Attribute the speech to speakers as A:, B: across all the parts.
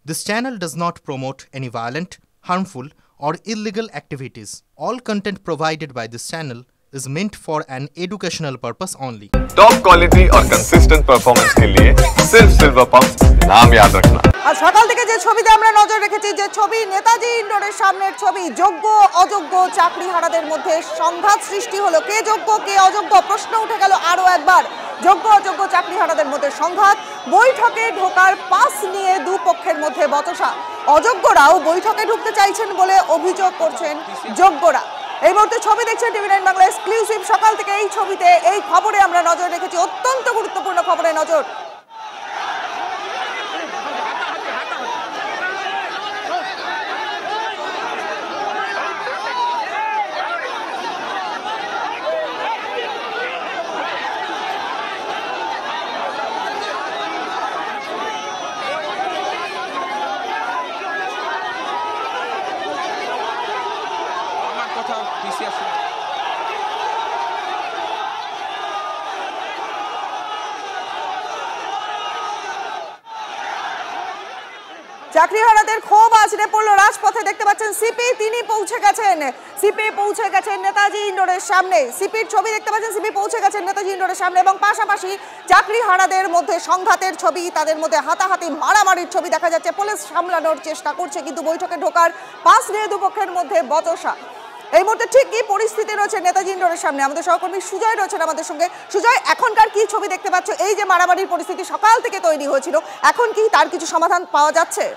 A: This channel does not promote any violent, harmful, or illegal activities. All content provided by this channel is meant for an educational purpose only.
B: Top quality और consistent performance के लिए सिर्फ silver pumps नाम याद रखना।
C: আর সকাল থেকে যে ছবিতে আমরা নজর রেখেছি, যে ছবি নেতাজি ইন্ডোরের সামনের ছবি, যোগ্য অযোগ্য চাকরিহারাদের মধ্যে সংঘাত সৃষ্টি হলো। কে যোগ্য কে অযোগ্য প্রশ্ন উঠে গেল আরো একবার। যোগ্য অযোগ্য চাকরিহারাদের মধ্যে সংঘাত, বৈঠকে ঢোকার পাস নিয়ে দুপক্ষের মধ্যে বচসা। অযোগ্যরাও বৈঠকে ঢুকতে চাইছেন বলে অভিযোগ করছেন যোগ্যরা। এই মুহূর্তে ছবি দেখছেন টিভি9 বাংলা এক্সক্লুসিভ। সকাল থেকে এই ছবিতে এই খবরে আমরা নজর রেখেছি, অত্যন্ত গুরুত্বপূর্ণ খবরে নজর। চাকরিহারাদের ক্ষোভ আছড়ে পড়লো রাজপথে। দেখতে পাচ্ছেন সিপি, তিনি পৌঁছে গেছেন। সিপি পৌঁছে গেছেন নেতাজি ইন্ডোরের সামনে। সিপির ছবি দেখতে পাচ্ছেন, সিপি পৌঁছে গেছেন নেতাজি ইন্ডোরের সামনে এবং পাশাপাশি চাকরিহারাদের মধ্যে সংঘাতের ছবি, তাদের মধ্যে হাতাহাতি মারামারির ছবি দেখা যাচ্ছে। পুলিশ সামলানোর চেষ্টা করছে, কিন্তু বৈঠকে ঢোকার পাস নিয়ে দুপক্ষের মধ্যে বচসা। এই মুহূর্তে ঠিক কি পরিস্থিতি রয়েছে নেতাজি ইন্ডোরের সামনে? আমাদের সহকর্মী সুজয় রয়েছেন আমাদের সঙ্গে। সুজয়, এখনকার কি ছবি দেখতে পাচ্ছ? এই যে মারামারির পরিস্থিতি সকাল থেকে তৈরি হয়েছিল, এখন কি তার কিছু সমাধান পাওয়া যাচ্ছে?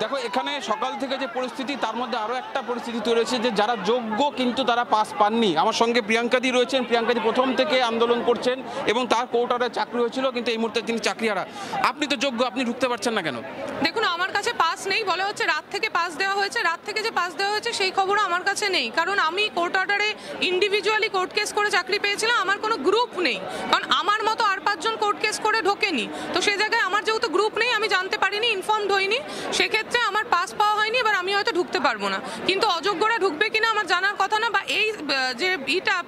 D: দেখো, এখানে সকাল থেকে যে পরিস্থিতি, তার মধ্যে আরও একটা পরিস্থিতি তৈরি হয়েছে যে যারা যোগ্য কিন্তু তারা পাস পাননি। আমার সঙ্গে প্রিয়াঙ্কাদি রয়েছেন। প্রিয়াঙ্কাদি প্রথম থেকে আন্দোলন করছেন এবং তার কোর্টারে চাকরি হয়েছিল, কিন্তু এই মুহূর্তে তিনি চাকরিহারা। আপনি তো যোগ্য, আপনি ঢুকতে পারছেন না কেন?
E: দেখুন, আমার কাছে পাস নেই। বলা হচ্ছে রাত থেকে পাস দেওয়া হয়েছে। রাত থেকে যে পাস দেওয়া হয়েছে সেই খবরও আমার কাছে নেই, কারণ আমি কোর্ট অর্ডারে ইন্ডিভিজুয়ালি কোর্ট কেস করে চাকরি পেয়েছিলাম। আমার কোনো গ্রুপ নেই, কারণ আমার মতো আর 5 জন কোর্ট কেস করে ঢোকেনি। তো সেই জায়গায় আমার যেহেতু গ্রুপ নেই, আমি জানতে পারিনি, ইনফর্মড হইনি, সেক্ষেত্রে আমার পাস পাওয়া হয়নি। এবার আমি হয়তো ঢুকতে পারবো না, কিন্তু অযোগ্যরা ঢুকবে কিনা আমার জানার কথা না, বা এই যে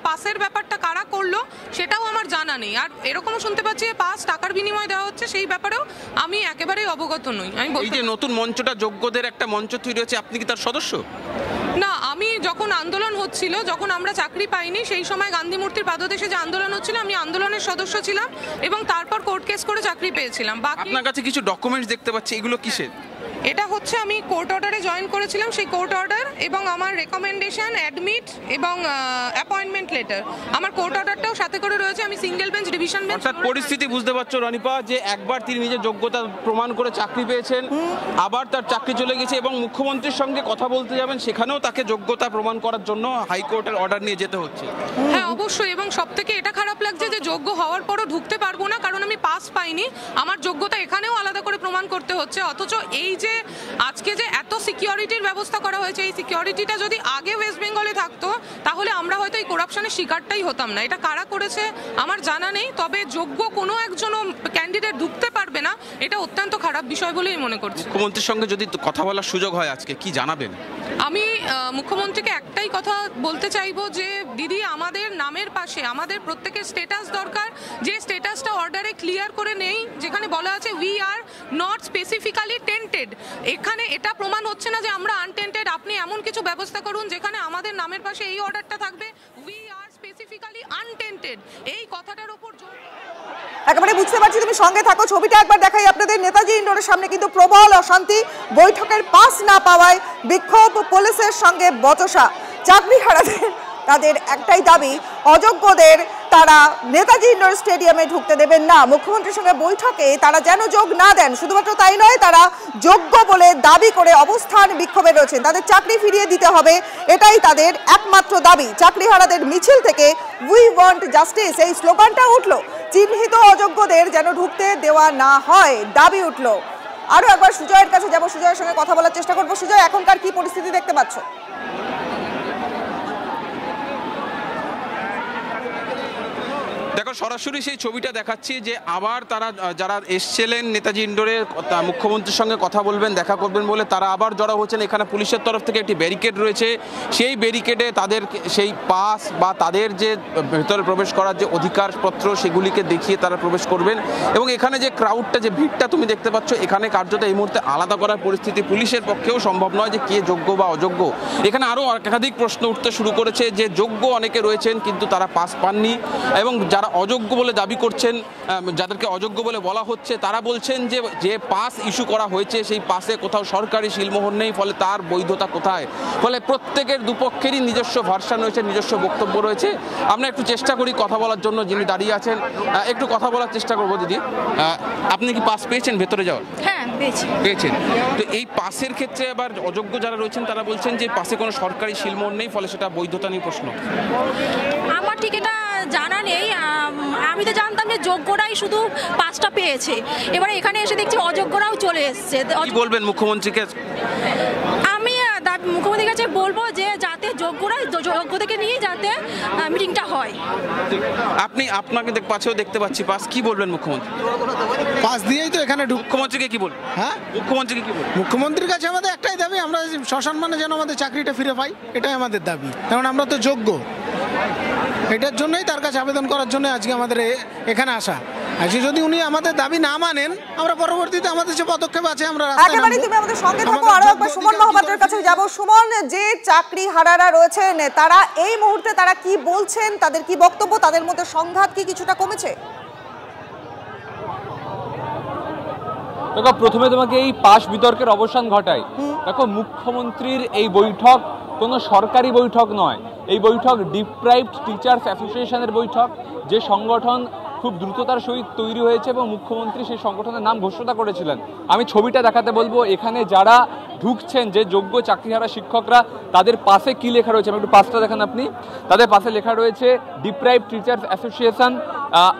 E: পাসের ব্যাপারটা কারা করলো সেটাও আমার জানা নেই। আর এরকমও শুনতে পাচ্ছি পাস টাকার বিনিময়ে দেওয়া হচ্ছে, সেই ব্যাপারেও আমি একেবারেই অবগত নই। আমি
D: এই যে নতুন মঞ্চটা, যোগ্যদের একটা মঞ্চ তৈরি হয়েছে, আপনি কি তার সদস্য?
E: না, আমি যখন আন্দোলন হচ্ছিল, যখন আমরা চাকরি পাইনি, সেই সময় গান্ধী মূর্তির পাদদেশে যে আন্দোলন হচ্ছিল, আমি আন্দোলনের সদস্য ছিলাম এবং তারপর কোর্ট কেস করে চাকরি পেয়েছিলাম। বাকি
D: আপনার কাছে কিছু ডকুমেন্টস দেখতে পাচ্ছি, এগুলো কিসের?
E: এটা হচ্ছে আমি কোর্ট অর্ডারে জয়েন করেছিলাম, সেই কোর্ট অর্ডার এবং আমার রেকমেন্ডেশন, অ্যাডমিট এবং অ্যাপয়েন্টমেন্ট লেটার। আমার কোর্ট অর্ডারটাও সাথে করে রয়েছে। আমি সিঙ্গেল বেঞ্চ, ডিভিশন বেঞ্চ।
D: অর্থাৎ পরিস্থিতি বুঝতে পারছো রনিপা, যে একবার তিনি নিজের যোগ্যতা প্রমাণ করে চাকরি পেয়েছেন, আবার তার চাকরি চলে গেছে এবং মুখ্যমন্ত্রীর সঙ্গে কথা বলতে যাবেন, সেখানেও তাকে যোগ্যতা প্রমাণ করার জন্য হাইকোর্টের অর্ডার নিয়ে যেতে হচ্ছে।
E: হ্যাঁ, অবশ্যই। এবং সব থেকে এটা খারাপ লাগছে যে যোগ্য হওয়ার পরও ঢুকতে পারবো না, কারণ আমি পাস পাইনি। আমার যোগ্যতা এখানেও আলাদা করে প্রমাণ করতে হচ্ছে। অথচ এই যে আজকে যে এত সিকিউরিটির ব্যবস্থা করা হয়েছে, এই সিকিউরিটিটা যদি আগে ওয়েস্ট বেঙ্গলে থাকতো, তাহলে আমরা হয়তো এই করাপশনের শিকারটাই হতাম না। এটা কারা করেছে আমার জানা নেই, তবে যোগ্য কোনো একজনও ক্যান্ডিডেট ঢুকতে পারবে না, এটা অত্যন্ত খারাপ বিষয় বলেই মনে করছি।
D: মুখ্যমন্ত্রীর সঙ্গে যদি কথা বলার সুযোগ হয় আজকে, কি জানাবেন?
E: আমি মুখ্যমন্ত্রীকে একটাই কথা বলতে চাইবো যে দিদি, আমাদের নামের পাশে আমাদের প্রত্যেকের স্ট্যাটাস দরকার, যে স্ট্যাটাসটা অর্ডারে ক্লিয়ার করে নেই, যেখানে বলা আছে we are not specifically tainted. এখানে এটা প্রমাণ হচ্ছে না যে আমরা আনটেন্টেড। আপনি এমন কিছু ব্যবস্থা করুন যেখানে আমাদের নামের পাশে এই অর্ডারটা থাকবে, উই আর স্পেসিফিক্যালি আনটেন্টেড। এই কথাটার উপর
C: একেবারে বুঝতে পারছি, তুমি সঙ্গে থাকো। ছবিটা একবার দেখাই আপনাদের। নেতাজি ইন্ডোরের সামনে কিন্তু প্রবল অশান্তি, বৈঠকের পাস না পাওয়ায় বিক্ষোভ, পুলিশের সঙ্গে বচসা। চাকরিহারাদের তাদের একটাই দাবি, অযোগ্যদের তারা নেতাজি ইন্ডোর স্টেডিয়ামে ঢুকতে দেবেন না। মুখ্যমন্ত্রীর সঙ্গে বৈঠকে তারা যেন যোগ না দেন। শুধুমাত্র তাই নয়, তারা যোগ্য বলে দাবি করে অবস্থান বিক্ষোভে রয়েছেন। তাদের চাকরি ফিরিয়ে দিতে হবে, এটাই তাদের একমাত্র দাবি। চাকরিহারাদের মিছিল থেকে উই ওয়ান্ট জাস্টিস এই স্লোগানটা উঠল। চিহ্নিত অযোগ্যদের যেন ঢুকতে দেওয়া না হয় দাবি উঠল। আরো একবার সুজয়ের কাছে যাব, সুজয়ের সঙ্গে কথা বলার চেষ্টা করবো। সুজয়, এখনকার কি পরিস্থিতি দেখতে পাচ্ছ?
D: দেখো, দেখো সরাসরি সেই ছবিটা দেখাচ্ছি যে আবার তারা যারা এসছিলেন নেতাজি ইন্ডোরে মুখ্যমন্ত্রীর সঙ্গে কথা বলবেন, দেখা করবেন বলে তারা আবার জড়ো হচ্ছেন। এখানে পুলিশের তরফ থেকে একটি ব্যারিকেড রয়েছে, সেই ব্যারিকেডে তাদের সেই পাস বা তাদের যে ভেতরে প্রবেশ করার যে অধিকারপত্র সেগুলিকে দেখিয়ে তারা প্রবেশ করবেন। এবং এখানে যে ক্রাউডটা, যে ভিড়টা তুমি দেখতে পাচ্ছ, এখানে কার্যত এই মুহূর্তে আলাদা করার পরিস্থিতি পুলিশের পক্ষেও সম্ভব নয় যে কে যোগ্য বা অযোগ্য। এখানে আরও একাধিক প্রশ্ন উঠতে শুরু করেছে যে যোগ্য অনেকে রয়েছেন কিন্তু তারা পাস পাননি, এবং যারা অযোগ্য বলে দাবি করছেন, যাদেরকে অযোগ্য বলে বলা হচ্ছে, তারা বলছেন যে যে পাস ইস্যু করা হয়েছে সেই পাসে কোথাও সরকারি সিলমোহর নেই, ফলে তার বৈধতা কোথায়। ফলে প্রত্যেকের দুপক্ষেরই নিজস্ব ভার্সন রয়েছে, নিজস্ব বক্তব্য রয়েছে। আমরা একটু চেষ্টা করি কথা বলার জন্য, যিনি দাঁড়িয়ে আছেন একটু কথা বলার চেষ্টা করবো। দিদি, আপনি কি পাস পেয়েছেন ভেতরে যাওয়ার?
F: হ্যাঁ
D: পেয়েছেন। তো এই পাসের ক্ষেত্রে আবার অযোগ্য যারা রয়েছেন তারা বলছেন যে পাসে কোনো সরকারি সিলমোহর নেই, ফলে সেটা বৈধতা নিয়ে প্রশ্ন।
F: আমার ঠিক এটা জানা নেই, আমি তো জানতাম যে যোগ্যরাই শুধু পাসটা পেয়েছে, এবারে এখানে এসে দেখছি অযোগ্যরাও চলে এসছে।
D: কি বলবেন মুখ্যমন্ত্রীকে?
F: আমি মুখ্যমন্ত্রীর কাছে বলবো যে যাতে যোগ্যদেরকে নিয়ে যাতে মিটিংটা হয়।
D: আপনাকে পাশেও দেখতে পাচ্ছি পাস, কি বলবেন মুখ্যমন্ত্রী?
G: পাস দিয়েই তো এখানে
D: মুখ্যমন্ত্রীকে কি বলবেন?
G: হ্যাঁ,
D: মুখ্যমন্ত্রীকে কি বলবেন?
G: মুখ্যমন্ত্রীর কাছে আমাদের একটাই দাবি, আমরা সসম্মানে যেন আমাদের চাকরিটা ফিরে পাই, এটাই আমাদের দাবি। কারণ আমরা তো যোগ্য, এটার জন্যই তার কাছে আবেদন করার জন্য আজকে আমাদের এখানে আসা। আজকে যদি উনি আমাদের দাবি না মানেন, আমরা পরবর্তীতে আমাদের যে পদক্ষেপ আছে আমরা
C: একেবারে তুমি আমাদের সঙ্গে থাকো। আরো একবার সুমন মহাপাত্রের কাছে যাব। সুমন, যে চাকরি হারারা রয়েছেন তারা এই মুহূর্তে তারা কি বলছেন, তাদের কি বক্তব্য, তাদের মধ্যে সংঘাত কি কিছুটা কমেছে?
H: দেখো, প্রথমে তোমাকে এই পাস বিতর্কের অবসান ঘটাই। দেখো, মুখ্যমন্ত্রীর এই বৈঠক কোনো সরকারি বৈঠক নয়, এই বৈঠক ডিপ্রাইভড টিচার্স অ্যাসোসিয়েশনের বৈঠক, যে সংগঠন খুব দ্রুততার সহিত তৈরি হয়েছে এবং মুখ্যমন্ত্রী সেই সংগঠনের নাম ঘোষণা করেছিলেন। আমি ছবিটা দেখাতে বলবো। এখানে যারা ঢুকছেন, যে যোগ্য চাকরিহারা শিক্ষকরা, তাদের পাশে কি লেখা রয়েছে, আমি একটু পাশটা দেখেন আপনি। তাদের পাশে লেখা রয়েছে ডিপ্রাইভড টিচার্স অ্যাসোসিয়েশন,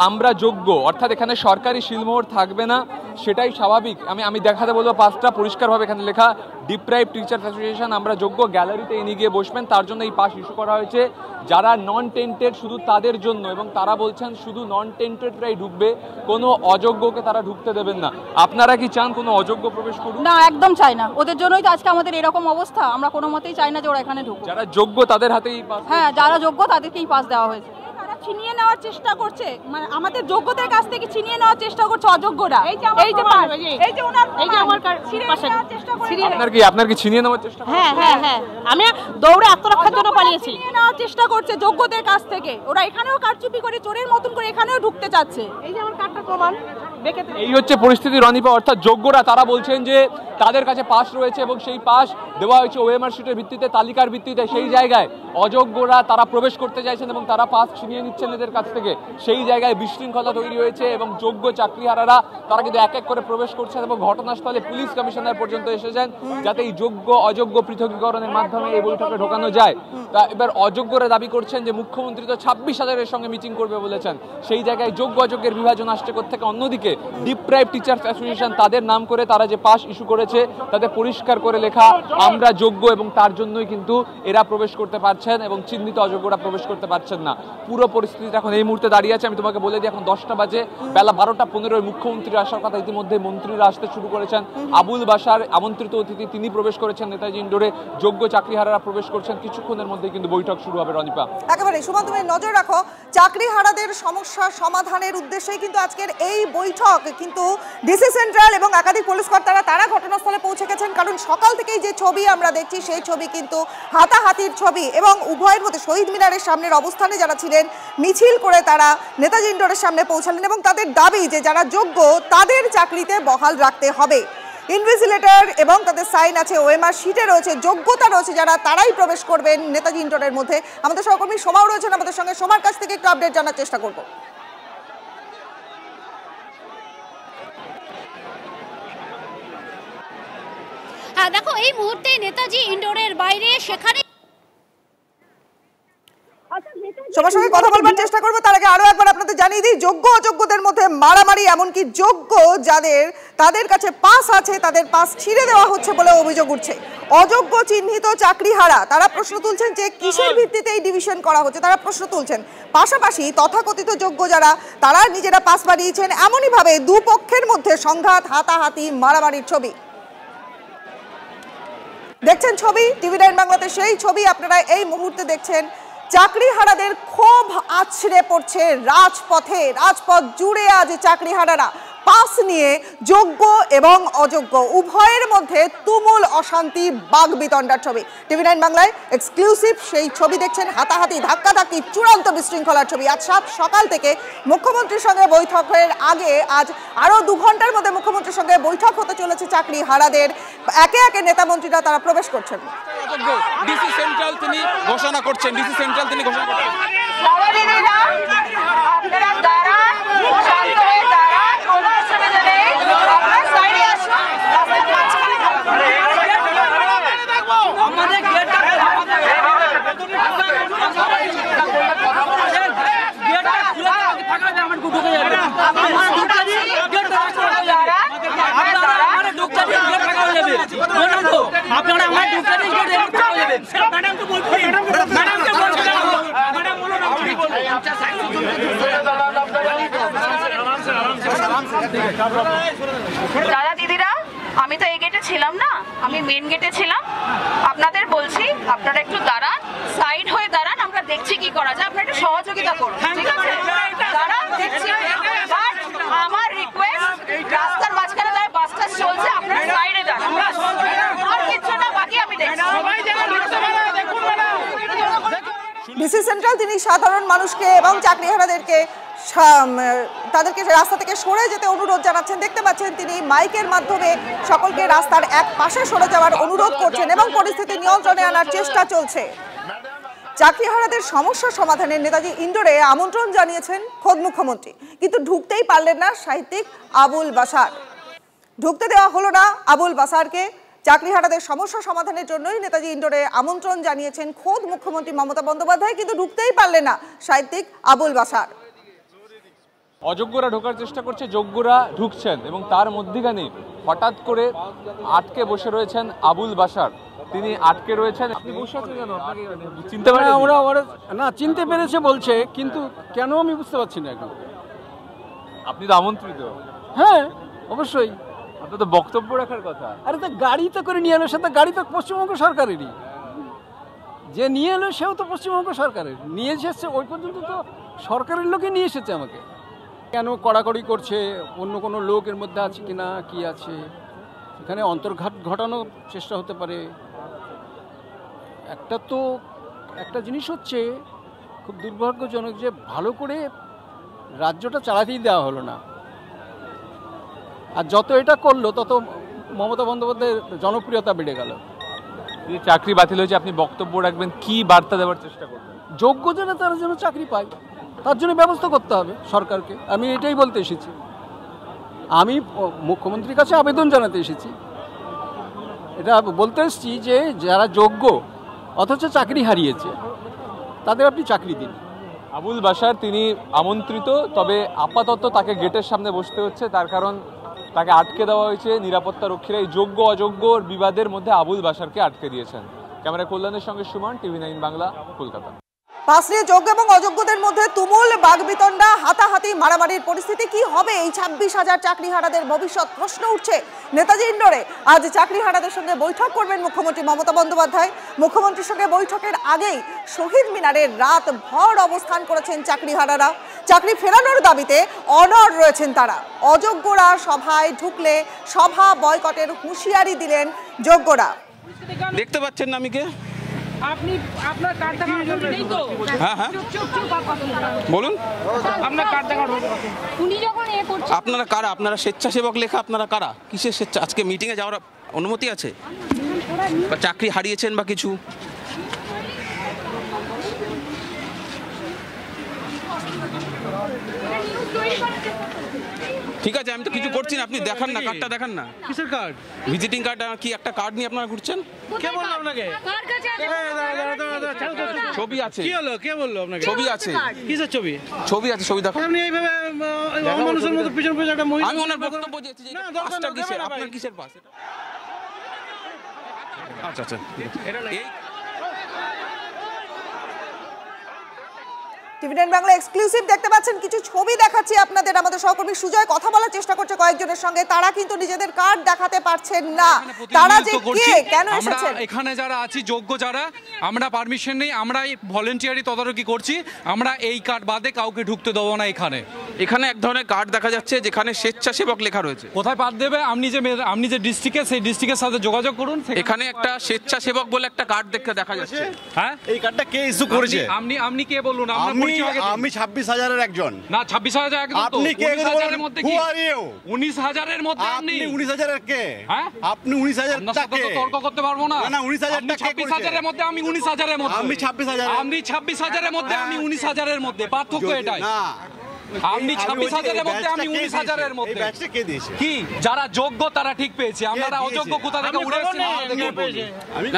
H: আমরা যোগ্য, অর্থাৎ এখানে সরকারি সিলমোহর থাকবে না, সেটাই স্বাভাবিক। আমি দেখাতে বলবো পাসটা পরিষ্কারভাবে এখানে লেখা ডিপ্রাইভড টিচার্স অ্যাসোসিয়েশন, আমরা যোগ্য। গ্যালারিতে এনে গিয়ে বসবেন, তার জন্য এই পাস ইস্যু করা হয়েছে। যারা নন টেন্টেড শুধু তাদের জন্য, এবং তারা বলছেন শুধু নন টেন্টেডরাই ঢুকবে, কোনো অযোগ্যকে তারা ঢুকতে দেবেন না। আপনারা কি চান কোনো অযোগ্য প্রবেশ করুন?
I: না, একদম চাই না। ওদের জন্যই তো আজকে আমাদের এরকম অবস্থা। আমরা কোনো মতেই চাই না যে ওরা এখানে ঢুকবে।
H: যারা যোগ্য তাদের হাতেই পাস।
I: হ্যাঁ, যারা যোগ্য তাদেরকেই পাস দেওয়া হয়েছে। তারা ছিনিয়ে নেওয়ার চেষ্টা করছে, মানে আমাদের যোগ্যদের কাছ থেকে ছিনিয়ে নেওয়ার চেষ্টা করছে অযোগ্যরা। এই যে
H: আপনার কি ছিনিয়ে নেওয়ার চেষ্টা?
I: হ্যাঁ, আমি দৌড়ে আত্মরক্ষার জন্য পালিয়েছি। ছিনিয়ে নেওয়ার চেষ্টা করছে যোগ্যদের কাছ থেকে। ওরা এখানেও কারচুপি করে চোরের মতন করে এখানেও ঢুকতে চাচ্ছে। এই যে আমার কার্ডটা প্রমাণ।
H: এই হচ্ছে পরিস্থিতি রনিপা। অর্থাৎ যোগ্যরা তারা বলছেন যে তাদের কাছে পাস রয়েছে এবং সেই পাস দেওয়া হয়েছে ওএমআর শিটের ভিত্তিতে, তালিকার ভিত্তিতে। সেই জায়গায় অযোগ্যরা তারা প্রবেশ করতে চাইছেন এবং তারা পাস ছিনিয়ে নিচ্ছেন এদের কাছ থেকে। সেই জায়গায় বিশৃঙ্খলা তৈরি হয়েছে এবং যোগ্য চাকরিহারারা তারা কিন্তু এক এক করে প্রবেশ করছেন এবং ঘটনাস্থলে পুলিশ কমিশনার পর্যন্ত এসেছেন যাতে এই যোগ্য অযোগ্য পৃথকীকরণের মাধ্যমে এই বৈঠকে ঢোকানো যায়। তা এবার অযোগ্যরা দাবি করছেন যে মুখ্যমন্ত্রী তো 26,000-এর সঙ্গে মিটিং করবে বলেছেন, সেই জায়গায় যোগ্য অযোগ্যের বিভাজন আসছে কোত্থেকে। অন্যদিকে ডিপ্রাইভড টিচার্স অ্যাসোসিয়েশন তাদের নাম করে তারা যে পাস ইস্যু করেছে তাতে পরিষ্কার করে লেখা আমরা যোগ্য, এবং তার জন্যই কিন্তু এরা প্রবেশ করতে পারছেন এবং চিহ্নিত অযোগ্যরা প্রবেশ করতে পারছেন না। পুরো পরিস্থিতি এখন এই মুহূর্তে দাঁড়িয়ে আছে। আমি তোমাকে বলে দিই, এখন 10টা বাজে, বেলা 12:15 মুখ্যমন্ত্রীর আসার কথা। ইতিমধ্যে মন্ত্রীরা আসতে শুরু করেছেন। আবুল বাশার আমন্ত্রিত অতিথি তিনি প্রবেশ করেছেন নেতাজি ইন্ডোরে, যোগ্য চাকরিহারারা প্রবেশ করছেন। কিছুক্ষণের মধ্যে কিন্তু বৈঠক শুরু হবে। রনিপা,
C: একেবারে সুমন, তুমি নজর রাখো চাকরিহারাদের সমস্যা সমাধানের উদ্দেশ্যেই কিন্তু আজকের এই বৈঠক। কিন্তু ডিসি সেন্ট্রাল এবং একাধিক পুলিশ কর্তারা তারা ঘটনাস্থলে পৌঁছে গেছেন, কারণ সকাল থেকেই যে ছবি আমরা দেখছি সেই ছবি কিন্তু হাতাহাতির ছবি। এবং উভয়ের মধ্যে শহীদ মিনারের সামনের অবস্থানে যারা ছিলেন মিছিল করে তারা নেতাজি ইন্ডোরের সামনে পৌঁছালেন এবং তাদের দাবি যে যারা যোগ্য তাদের চাকরিতে বহাল রাখতে হবে। ইনভিজিলেটর এবং তাদের সাইন আছে, ওএমআর শিটে রয়েছে, যোগ্যতা রয়েছে যারা, তারাই প্রবেশ করবেন নেতাজি ইন্ডোরের মধ্যে। আমাদের সহকর্মী সোমাও রয়েছেন আমাদের সঙ্গে, সোমার কাছ থেকে একটু আপডেট জানার চেষ্টা করব।
J: দেখো, এই মুহূর্তে নেতাজি ইন্ডোরের বাইরে সেখানে
C: সবার সঙ্গে কথা বলবার চেষ্টা করবো, তার আগে আরো একবার আপনাদের জানিয়ে দিই, যোগ্য অযোগ্যদের মধ্যে মারামারি, এমনকি যোগ্য তাদের কাছে পাস আছে তাদের পাস ছিঁড়ে দেওয়া হচ্ছে বলে অভিযোগ উঠছে। অযোগ্য চিহ্নিত চাকরিহারা তারা প্রশ্ন তুলছেন যে কিসের ভিত্তিতে এই ডিভিশন করা হচ্ছে, তারা প্রশ্ন তুলছেন। পাশাপাশি তথাকথিত যোগ্য যারা তারা নিজেরা পাস বাড়িয়েছেন, এমনই ভাবে দুপক্ষের মধ্যে সংঘাত, হাতাহাতি, মারামারির ছবি দেখছেন। ছবি টিভি9 বাংলাতে সেই ছবি আপনারা এই মুহূর্তে দেখছেন। চাকরিহারাদের ক্ষোভ আছড়ে পড়ছে রাজপথে, রাজপথ জুড়ে আজ চাকরিহারারা পাস নিয়ে যোগ্য এবং অযোগ্য উভয়ের মধ্যে তুমুল অশান্তি, বাগবিতণ্ডার ছবি। টিভি9 বাংলায় এক্সক্লুসিভ সেই ছবি দেখছেন। হাতাহাতি, ধাক্কাধাক্কি, চূড়ান্ত বিশৃঙ্খলার ছবি। আজ সকাল থেকে মুখ্যমন্ত্রীর সঙ্গে বৈঠকের আগে আজ আরো 2 ঘন্টার মধ্যে মুখ্যমন্ত্রীর সঙ্গে বৈঠক হতে চলেছে চাকরিহারাদের। একে একে নেতা মন্ত্রীরা তারা প্রবেশ করছেন।
D: ডিসি সেন্ট্রাল তিনি ঘোষণা করছেন, ডিসি সেন্ট্রাল তিনি ঘোষণা করছেন।
K: দাদা দিদিরা, আমি তো এই গেটে ছিলাম না, আমি মেন গেটে ছিলাম। আপনাদের বলছি আপনারা একটু দাঁড়ান, সাইড হয়ে দাঁড়ান, আমরা দেখছি কি করা যায়, আপনারা একটু সহযোগিতা করুন, ঠিক আছে? দাঁড়ান, দেখছি। আমার রিকোয়েস্ট, রাস্তার মাঝখানে দাঁড়ায় বাসটা চলছে, আপনারা সাইডে দাঁড়ান, আর কিছু না, বাকি আমি দেখছি।
C: ডিসি সেন্ট্রাল তিনি সাধারণ মানুষকে এবং চাকরিহারাদেরকে তাদেরকে রাস্তা থেকে সরে যেতে অনুরোধ জানাচ্ছেন। দেখতে পাচ্ছেন তিনি মাইকের মাধ্যমে সকলকে রাস্তার এক পাশে সরে যাওয়ার অনুরোধ করছেন এবং পরিস্থিতি নিয়ন্ত্রণে আনার চেষ্টা চলছে। চাকরিহারাদের সমস্যা সমাধানে নেতাজি ইন্ডোরে আমন্ত্রণ জানিয়েছেন খোদ মুখ্যমন্ত্রী, কিন্তু ঢুকতেই পারলেন না সাহিত্যিক আবুল বাশার। ঢুকতে দেওয়া হলো না আবুল বাশারকে। চাকরিহারাদের সমস্যা সমাধানের জন্যই নেতাজি ইন্ডোরে আমন্ত্রণ জানিয়েছেন খোদ মুখ্যমন্ত্রী মমতা বন্দ্যোপাধ্যায়, কিন্তু ঢুকতেই পারলেন না সাহিত্যিক আবুল বাশার।
H: অযোগ্যরা ঢোকার চেষ্টা করছে, যোগ্যরা ঢুকছেন এবং তার মধ্যখানে হঠাৎ করে আটকে বসে রয়েছেন আবুল বাশার। তিনি আটকে রয়েছেন। আপনি বসে আছেন কেন? আপনাকে চিনতে পারেন?
L: না, চিনতে পেরেছে বলছে, কিন্তু কেন আমি বুঝতে পারছি না এখন।
H: আপনি তো আমন্ত্রিত।
L: হ্যাঁ, অবশ্যই।
H: আপনার তো বক্তব্য রাখার কথা।
L: আরে তো গাড়িতে করে নিয়ে এলো, সে তো গাড়ি তো পশ্চিমবঙ্গ সরকারেরই, যে নিয়ে এলো সেও তো পশ্চিমবঙ্গ সরকারের। নিয়ে এসেছে ওই পর্যন্ত তো সরকারের লোকই নিয়ে এসেছে আমাকে। কেন কড়াকড়ি করছে, অন্য কোনো লোক এর মধ্যে আছে কিনা, কি আছে, এখানে অন্তর্ঘাত ঘটানোর চেষ্টা হতে পারে। একটা জিনিস হচ্ছে খুব দুর্ভাগ্যজনক যে ভালো করে রাজ্যটা চালাতেই দেওয়া হলো না। আর যত এটা করলো তত মমতা বন্দ্যোপাধ্যায়ের জনপ্রিয়তা বেড়ে গেল।
H: চাকরি বাতিল হয়েছে, আপনি বক্তব্য রাখবেন, কি বার্তা দেওয়ার চেষ্টা করবেন?
L: যোগ্য যারা তারা যেন চাকরি পায়, তার জন্য ব্যবস্থা করতে হবে সরকারকে। আমি এটাই বলতে এসেছি। আমি মুখ্যমন্ত্রীর কাছে আবেদন জানাতে এসেছি, এটা বলতে এসেছি যে যারা যোগ্য অথচ চাকরি হারিয়েছে তাদের আপনি চাকরি দিন।
H: আবুল বাশার তিনি আমন্ত্রিত, তবে আপাতত তাকে গেটের সামনে বসতে হচ্ছে, তার কারণ তাকে আটকে দেওয়া হয়েছে নিরাপত্তা রক্ষীরা। এই যোগ্য অযোগ্যর বিবাদের মধ্যে আবুল বাশারকে আটকে দিয়েছেন। ক্যামেরা কল্যাণের সঙ্গে সুমন, টিভি9 বাংলা, কলকাতা।
C: পাস নিয়ে যোগ্য এবং অযোগ্যদের মধ্যে তুমুল বাগবিতণ্ডা, হাতাহাতি, মারামারির পরিস্থিতি। কি হবে এই 26,000 চাকরিহারাদের ভবিষ্যৎ? প্রশ্ন উঠছে নেতাজি ইন্ডোরে। আজ চাকরিহারাদের সঙ্গে বৈঠক করবেন মুখ্যমন্ত্রী মমতা বন্দ্যোপাধ্যায়। মুখ্যমন্ত্রীর সঙ্গে বৈঠকের আগেই শহীদ মিনারে রাত ভর অবস্থান করেছেন চাকরিহারারা। চাকরি ফেরানোর দাবিতে অনড় রয়েছেন তারা। অযোগ্যরা সভায় ঢুকলে সভা বয়কটের হুঁশিয়ারি দিলেন যোগ্যরা।
D: দেখতে পাচ্ছেন না আমি কে?
I: আপনি আপনার কার্ড দেখানো নেই তো?
D: হ্যাঁ হ্যাঁ বলুন,
I: আপনার কার্ড দেখানো। উনি যখন এ করছেন,
D: আপনারা কারা? আপনারা স্বেচ্ছাসেবক লেখা, আপনারা কারা? কিসের স্বেচ্ছা? আজকে মিটিংয়ে যাওয়ার অনুমতি আছে? বা চাকরি হারিয়েছেন বা কিছু? ঠিক আছে, আমি তো কিছু করছি না, আপনি দেখান না, কার্ডটা দেখান না।
G: কিসের কার্ড?
D: ভিজিটিং কার্ড কি একটা কার্ড নিয়ে আপনারা ঘুরছেন?
G: কে বললো আপনাকে?
D: ছবি আছে।
G: কি হলো? কে বললো আপনাকে?
D: ছবি আছে।
G: কিসের ছবি?
D: ছবি আছে, ছবি দেখো।
G: আপনি এইভাবে মানুষের মতো পিছন পিছন একটা মহিলা।
D: আমি ওনার বক্তব্য দিয়েছি যে পাসটা কিসের, আপনার কিসের পাস এটা? আচ্ছা আচ্ছা, এই
C: টিভি9 বাংলা এক্সক্লুসিভ দেখতে পাচ্ছেন, কিছু ছবি দেখাচ্ছি আপনাদের। আমাদের সহকর্মী সুজয় কথা বলার চেষ্টা করছে কয়েকজনের সঙ্গে, তারা কিন্তু নিজেদের কার্ড দেখাতে পারছেন না। তারা যে কে, কেন এসেছেন?
M: এখানে যারা আছি যোগ্য যারা, আমরা পারমিশন নেই, আমরা ভলেন্টিয়ারি তদারকি করছি, আমরা এই কার্ড বাদে কাউকে ঢুকতে দেবো না।
D: এখানে এক ধরনের কার্ড দেখা যাচ্ছে যেখানে স্বেচ্ছাসেবক লেখা রয়েছে।
M: কোথায় পার দেবে? আপনি যে ডিস্ট্রিক্টে, সেই ডিস্ট্রিক্টের সাথে যোগাযোগ করুন।
D: এখানে একটা স্বেচ্ছাসেবক বলে একটা কার্ড দেখা যাচ্ছে।
M: হ্যাঁ,
N: এই কার্ডটা কে ইস্যু করেছে?
M: আপনি কে বলুন?
N: আমি 26,000-এর একজন।
M: না, 26,000 একদম।
N: আপনি কে?
M: 19,000-এর মধ্যে কি?
N: 19,000-এর
M: মধ্যে
N: আপনি 19,000-এর কে? হ্যাঁ, আপনি 19,000 টাকা
M: তর্ক করতে পারবো না।
N: না, 19,000 টাকা
M: 26,000-এর মধ্যে, আমি 19,000-এর মধ্যে।
N: আমি 26,000।
M: আপনি 26,000-এর মধ্যে, আমি 19,000-এর মধ্যে। পার্থক্য এটাই।
N: না,
M: আপনি 26,000-এর মধ্যে, আমি 19,000-এর মধ্যে।
N: এই ব্যাচটা কে দিয়েছে?
M: কি যারা যোগ্য তারা ঠিক পেয়েছে, আমরা অযোগ্য কোথা থেকে উড়ে এসেছি?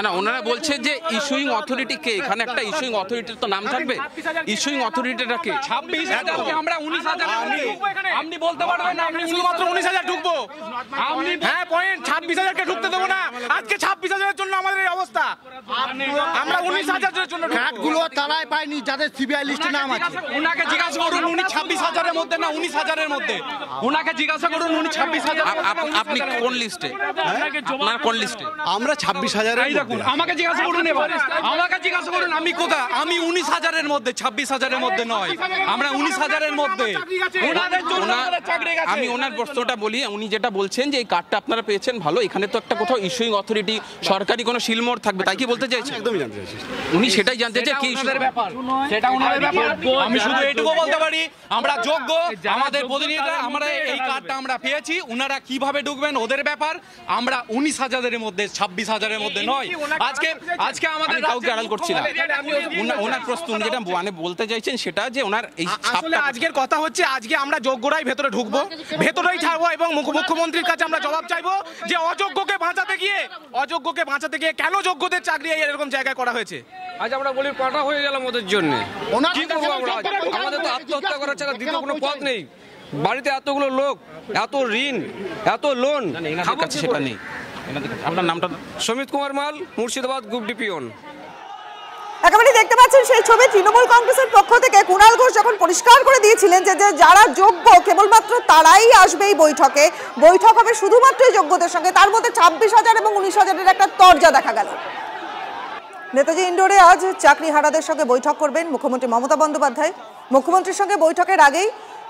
D: না, ওনারা বলছে যে ইস্যুইং অথরিটি কে? এখানে একটা ইস্যুইং অথরিটির তো নাম থাকবে। ইস্যুইং অথরিটিটা কে?
M: 26,000 আমরা 19,000। আপনি বলতে পারবেন না আপনি শুধুমাত্র 19,000 ঢুকবো? আপনি
G: হ্যাঁ, পয়েন্ট 26,000-কে ঢুকতে দেবো না। আজকে 26,000-এর জন্য আমাদের এই অবস্থা। আমরা 19,000-এর জন্য
N: কার্ডগুলো তারাই পায়নি যাদের সিবিআই লিস্টে নাম আছে।
M: ওনাকে জিজ্ঞাসা করুন, উনি 26,000-এর মধ্যে না 19,000-এর মধ্যে? ওনাকে জিজ্ঞাসা করুন, উনি 26,000।
D: আপনি কোন লিস্টে? আপনার কোন লিস্টে?
N: আমরা 26,000-এর।
M: এই দেখুন, আমাকে জিজ্ঞাসা করুন এবার, আমাকে জিজ্ঞাসা করুন আমি কোথা? আমি 19,000-এর মধ্যে, 26,000-এর মধ্যে নয়। আমরা 19,000-এর মধ্যে। ওনাদের জন্য চাকরি গেছে।
D: আমি ওনার প্রশ্নটা বলি। উনি যেটা বলছেন যে এই কার্ডটা আপনারা পেয়েছেন ভালো, এখানে তো একটা কোথাও ইস্যুইং অথরিটি, সরকারি কোনো শিলমোড় থাকবে, তাই কি বলতে চাইছেন?
N: একদমই জানতে চাইছি।
D: উনি সেটাই জানতে চাই কি
M: ব্যাপার, সেটা ওনাদের ব্যাপার। আমি শুধু এইটুকু বলতে পারি, আমরা যোগ্য, আমাদের প্রতিনিধিরা, আমরা এই কার্ডটা আমরা পেয়েছি। ওনারা কিভাবে ঢুকবেন ওদের ব্যাপার। আমরা 19,000-এর মধ্যে, 26,000-এর মধ্যে নয়। আজকে আমাদের
D: কাউকে আড়াল করছি না। ওনার প্রশ্ন উনি যেটা মানে বলতে চাইছেন সেটা যে ওনার এই
G: আসলে আজকের কথা হচ্ছে, আজকে আমরা যোগ্যরাই ভেতরে ঢুকবো, ভেতরেই থাকবো এবং মুখ্যমন্ত্রীর কাছে আমরা জবাব চাইবো যে অযোগ্যকে বাঁচাতে গিয়ে কেন যোগ্যদের চাকরি এরকম জায়গায় করা হয়েছে।
L: আজ আমরা বলি পাটা হয়ে গেলাম ওদের জন্য। কি করবো আমরা? আমাদের তো আত্মহত্যা করার ছাড়া দ্বিতীয় কোনো পথ নেই। বাড়িতে এতগুলো লোক, এত ঋণ, এত লোন,
D: সেটা নেই। আপনার নামটা?
L: সমিত কুমার মাল, মুর্শিদাবাদ গ্রুপ ডিপিওন।
C: একেবারে দেখতে পাচ্ছেন সেই ছবি। তৃণমূল কংগ্রেসের পক্ষ থেকে কুণাল ঘোষ যখন পরিষ্কার করে দিয়েছিলেন যে যারা যোগ্য কেবলমাত্র তারাই আসবে এই বৈঠকে, বৈঠক হবে শুধুমাত্র যোগ্যদের সঙ্গে, তার মধ্যে 26,000 এবং 19,000-এর একটা তরজা দেখা গেল। নেতাজি ইন্ডোরে আজ চাকরিহারাদের সঙ্গে বৈঠক করবেন মুখ্যমন্ত্রী মমতা বন্দ্যোপাধ্যায়। মুখ্যমন্ত্রীর সঙ্গে বৈঠকের আগেই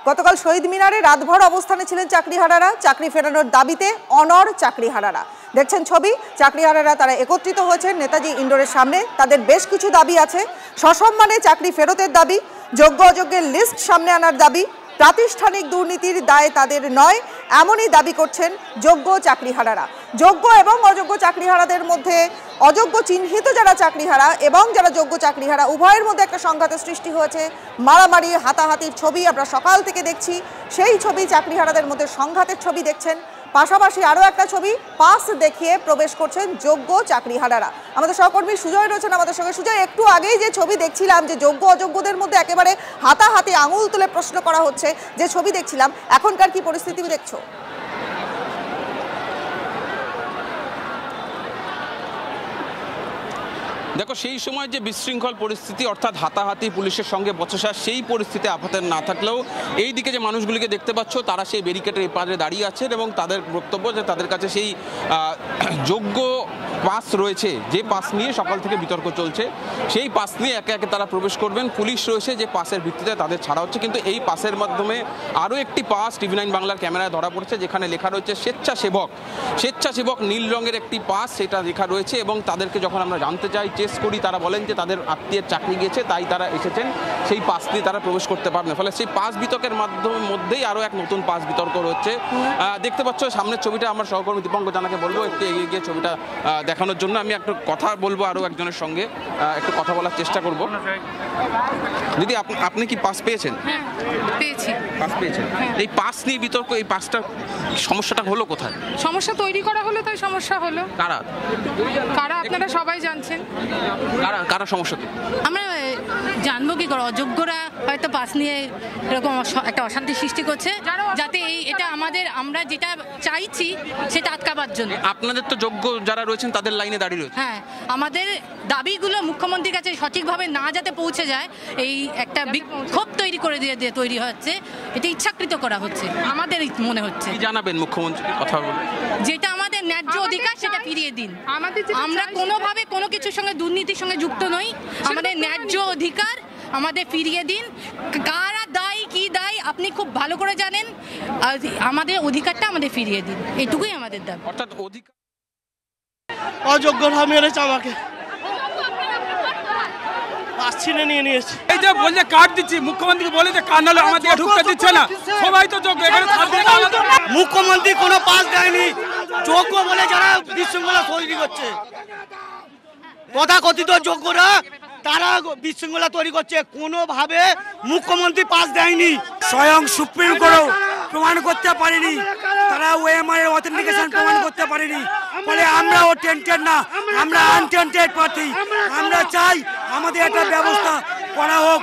C: গতকাল শহীদ মিনারে রাতভর অবস্থানে ছিলেন চাকরিহারারা। চাকরি ফেরানোর দাবিতে অনড় চাকরিহারারা। দেখছেন ছবি, চাকরিহারারা তারা একত্রিত হয়েছেন নেতাজি ইন্ডোরের সামনে। তাদের বেশ কিছু দাবি আছে। সসম্মানে চাকরি ফেরতের দাবি, যোগ্য অযোগ্যের লিস্ট সামনে আনার দাবি, প্রাতিষ্ঠানিক দুর্নীতির দায় তাদের নয়, এমনই দাবি করছেন যোগ্য চাকরিহারারা। যোগ্য এবং অযোগ্য চাকরিহারাদের মধ্যে অযোগ্য চিহ্নিত যারা চাকরিহারা এবং যারা যোগ্য চাকরিহারা উভয়ের মধ্যে একটা সংঘাতের সৃষ্টি হয়েছে। মারামারি, হাতাহাতির ছবি আমরা সকাল থেকে দেখছি। সেই ছবি, চাকরিহারাদের মধ্যে সংঘাতের ছবি দেখছেন। পাশাপাশি আরও একটা ছবি, পাস দেখিয়ে প্রবেশ করছেন যোগ্য চাকরিহারারা। আমাদের সহকর্মী সুজয় রয়েছেন আমাদের সঙ্গে। সুজয়, একটু আগেই যে ছবি দেখছিলাম যে যোগ্য অযোগ্যদের মধ্যে একেবারে হাতাহাতি, আঙুল তুলে প্রশ্ন করা হচ্ছে, যে ছবি দেখছিলাম, এখনকার কি পরিস্থিতি দেখছো?
D: দেখো, সেই সময় যে বিশৃঙ্খল পরিস্থিতি, অর্থাৎ হাতাহাতি, পুলিশের সঙ্গে বচসা, সেই পরিস্থিতি আপাতত না থাকলেও এই দিকে যে মানুষগুলিকে দেখতে পাচ্ছ তারা সেই ব্যারিকেডের এপারে দাঁড়িয়ে আছেন এবং তাদের বক্তব্য যে তাদের কাছে সেই যোগ্য পাস রয়েছে, যে পাস নিয়ে সকাল থেকে বিতর্ক চলছে, সেই পাস নিয়ে একে একে তারা প্রবেশ করবেন। পুলিশ রয়েছে যে পাসের ভিত্তিতে তাদের ছাড়া হচ্ছে, কিন্তু এই পাসের মাধ্যমে আরও একটি পাস টিভি9 বাংলার ক্যামেরায় ধরা পড়েছে, যেখানে লেখা রয়েছে স্বেচ্ছাসেবক নীল রঙের একটি পাস, সেটা লেখা রয়েছে। এবং তাদেরকে যখন আমরা জানতে চাই চেষ্টা জিজ্ঞেস করি তারা বলেন যে তাদের আত্মীয়ের চাকরি গিয়েছে, তাই তারা এসেছেন, সেই পাস দিয়ে তারা প্রবেশ করতে পারবেন। ফলে সেই পাস বিতর্কের মধ্যেই আরও এক নতুন পাস বিতর্ক রয়েছে। দেখতে পাচ্ছ সামনের ছবিটা আমার সহকর্মী দীপঙ্কর জানাকে বলবো একটু এগিয়ে গিয়ে ছবিটা দেখানোর জন্য। আমি একটু কথা বলবো আরও একজনের সঙ্গে, একটু কথা বলার চেষ্টা করব। দিদি, আপনি কি পাস পেয়েছেন?
E: পেয়েছি।
D: পাস পেয়েছেন। এই পাস নিয়ে বিতর্ক, এই পাসটা সমস্যাটা হলো কোথায়?
E: সমস্যা তৈরি করা হলো, তাই সমস্যা হলো।
D: কারা
E: আপনারা সবাই জানছেন।
D: কারা সমস্যা?
F: আমরা জানবো কি করে? অযোগ্যরা হয়তো পাস নিয়ে এরকম একটা অশান্তি সৃষ্টি করছে, যাতে এটা আমরা যেটা চাইছি সেটা আটকাবার জন্য।
D: আপনাদের তো যোগ্য যারা রয়েছেন তাদের লাইনে দাঁড়িয়ে রয়েছে।
F: হ্যাঁ, আমাদের দাবিগুলো মুখ্যমন্ত্রীর কাছে সঠিকভাবে না যাতে পৌঁছে যায়, এই একটা বিক্ষোভ তৈরি হচ্ছে, এটা ইচ্ছাকৃত করা হচ্ছে আমাদের মনে হচ্ছে।
D: কি জানাবেন মুখ্যমন্ত্রীকে কথা বলে?
F: যেটা আমাদের ন্যায্য অধিকার সেটা ফিরিয়ে দিন। আমরা কোনোভাবে কোনো কিছুর সঙ্গে দুর্নীতির সঙ্গে যুক্ত নই, আমাদের ন্যায্য অধিকার আমাদের ফিরিয়ে দিন। কারা দায়ী কি দায়ী আপনি খুব ভালো করে জানেন, আমাদের অধিকারটা আমাদের ফিরিয়ে দিন, এটুকুই আমাদের দাবি।
D: অর্থাৎ অধিকার
O: অযোগ্যরা মেরেছে আমাকে, ছিনে নিয়ে নিয়েছে।
P: এই যে বলছে কার্ড দিচ্ছি, মুখ্যমন্ত্রী বলে যে কার্ড নাহলে আমাদের ঢুকতে দিচ্ছে না, সবাই তো যোগ্য।
O: মুখ্যমন্ত্রী কোনো পাস দেয়নি, যোগ্য বলে যারা বিশৃঙ্খলা তৈরি করছে, তথাকথিত যোগ্যরা তারা বিশৃঙ্খলা তৈরি করছে। কোনোভাবে মুখ্যমন্ত্রী পাস দেয়নি,
P: স্বয়ং সুপ্রিম কোর্টও প্রমাণ করতে পারেনি, তারা ওএমআর এর অথেন্টিকেশন প্রমাণ করতে পারেনি। ফলে আমরাও টেন্টেড না, আমরা আনটেন্টেড প্রার্থী। আমরা চাই আমাদের একটা ব্যবস্থা করা হোক।